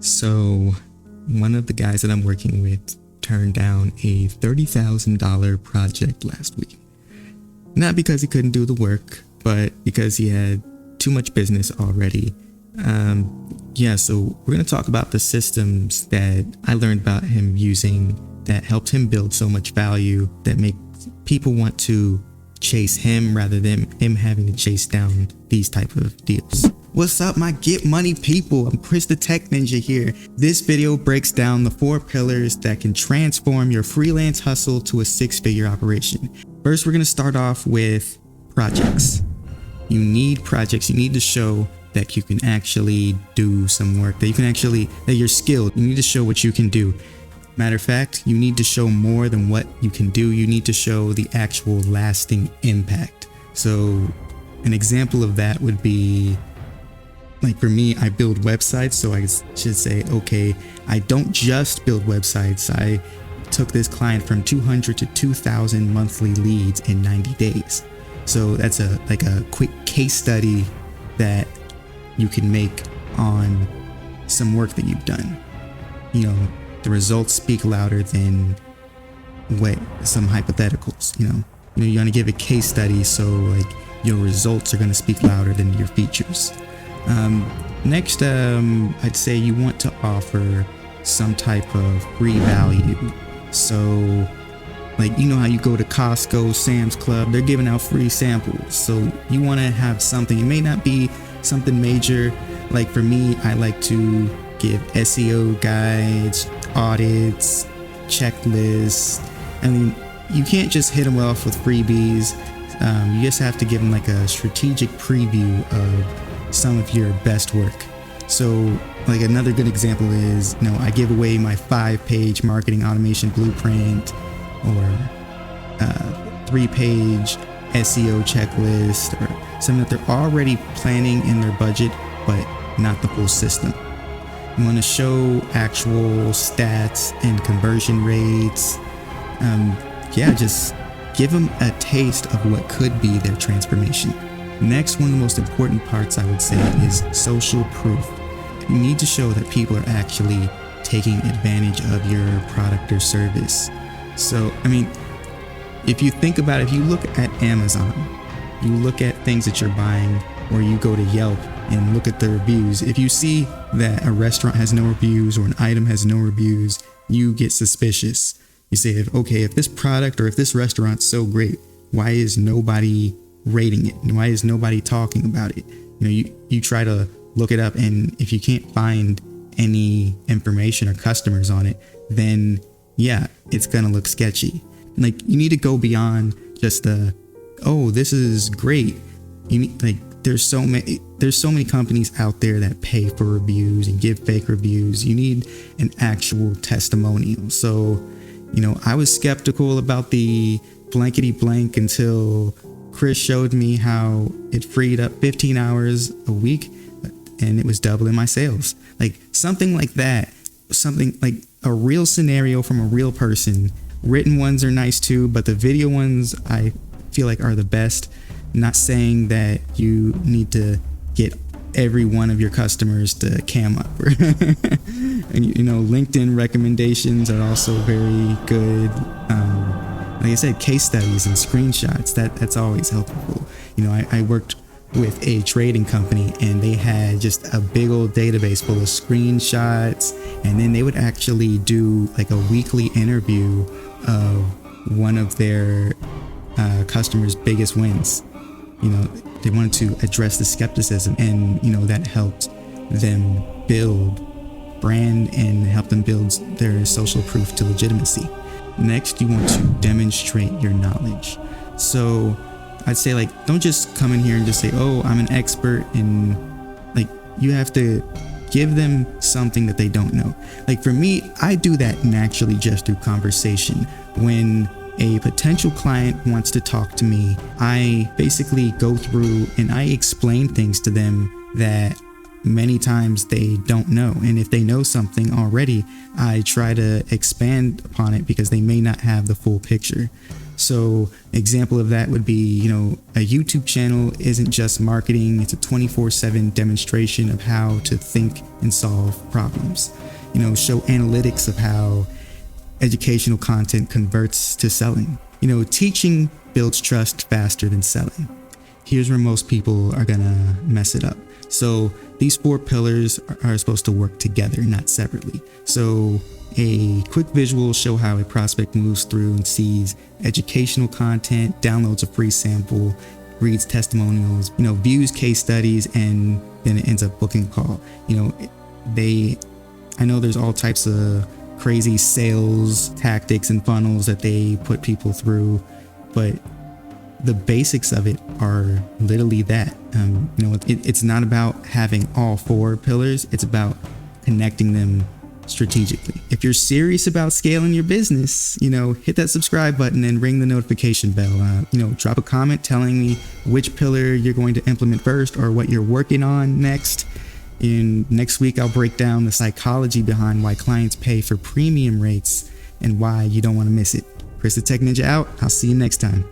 So one of the guys that I'm working with turned down a $30,000 project last week. Not because he couldn't do the work, but because he had too much business already. So we're going to talk about the systems that I learned about him using that helped him build so much value that make people want to chase him rather than him having to chase down these type of deals. What's up, my Get Money people? I'm Chris the Tech Ninja here. This video breaks down the 4 pillars that can transform your freelance hustle to a 6-figure operation. First, we're going to start off with projects. You need projects. You need to show that you can actually do some work, that you're skilled. You need to show what you can do. Matter of fact, you need to show more than what you can do. You need to show the actual lasting impact. So an example of that would be, like for me, I build websites. So I should say, okay, I don't just build websites. I took this client from 200 to 2,000 monthly leads in 90 days. So that's a quick case study that you can make on some work that you've done. You know, the results speak louder than what some hypotheticals, you want to give a case study. So like your results are going to speak louder than your features. Next, I'd say you want to offer some type of free value. So like, how you go to Costco, Sam's Club, they're giving out free samples. So you want to have something. It may not be something major. Like for me, I like to give SEO guides, audits, checklists. I mean, you can't just hit them off with freebies. You just have to give them like a strategic preview of some of your best work. So like another good example is, I give away my 5-page marketing automation blueprint or 3-page SEO checklist, or something that they're already planning in their budget, but not the full system. You want to show actual stats and conversion rates. Just give them a taste of what could be their transformation. Next, one of the most important parts, I would say, is social proof. You need to show that people are actually taking advantage of your product or service. So, if you think about it, if you look at Amazon, you look at things that you're buying, or you go to Yelp and look at the reviews. If you see that a restaurant has no reviews or an item has no reviews, you get suspicious. You say, if this product or if this restaurant's so great, why is nobody rating it? Why is nobody talking about it? You try to look it up, and if you can't find any information or customers on it, then it's gonna look sketchy. Like, you need to go beyond just this is great. You need, there's so many companies out there that pay for reviews and give fake reviews. You need an actual testimonial. So, I was skeptical about the blankety blank until Chris showed me how it freed up 15 hours a week and it was doubling my sales. Like something like that, something like a real scenario from a real person. Written ones are nice too, but the video ones I feel like are the best. Not saying that you need to get every one of your customers to cam up. And LinkedIn recommendations are also very good. Like I said, case studies and screenshots, that's always helpful. I worked with a trading company, and they had just a big old database full of screenshots, and then they would actually do like a weekly interview of one of their customers' biggest wins. They wanted to address the skepticism, and that helped them build brand and help them build their social proof to legitimacy. Next, you want to demonstrate your knowledge. So I'd say, don't just come in here and just say, I'm an expert, and you have to give them something that they don't know. Like for me, I do that naturally just through conversation. When a potential client wants to talk to me, I basically go through and I explain things to them that many times they don't know. And if they know something already, I try to expand upon it because they may not have the full picture. So example of that would be, a YouTube channel isn't just marketing, it's a 24/7 demonstration of how to think and solve problems. Show analytics of how educational content converts to selling. Teaching builds trust faster than selling. Here's where most people are gonna mess it up. So these 4 pillars are supposed to work together, not separately. So a quick visual show how a prospect moves through and sees educational content, downloads a free sample, reads testimonials, views case studies, and then it ends up booking a call. I know there's all types of crazy sales tactics and funnels that they put people through, but the basics of it are literally that. It's not about having all 4 pillars. It's about connecting them strategically. If you're serious about scaling your business, hit that subscribe button and ring the notification bell. Drop a comment telling me which pillar you're going to implement first or what you're working on next. And next week, I'll break down the psychology behind why clients pay for premium rates and why you don't want to miss it. Chris the Tech Ninja out. I'll see you next time.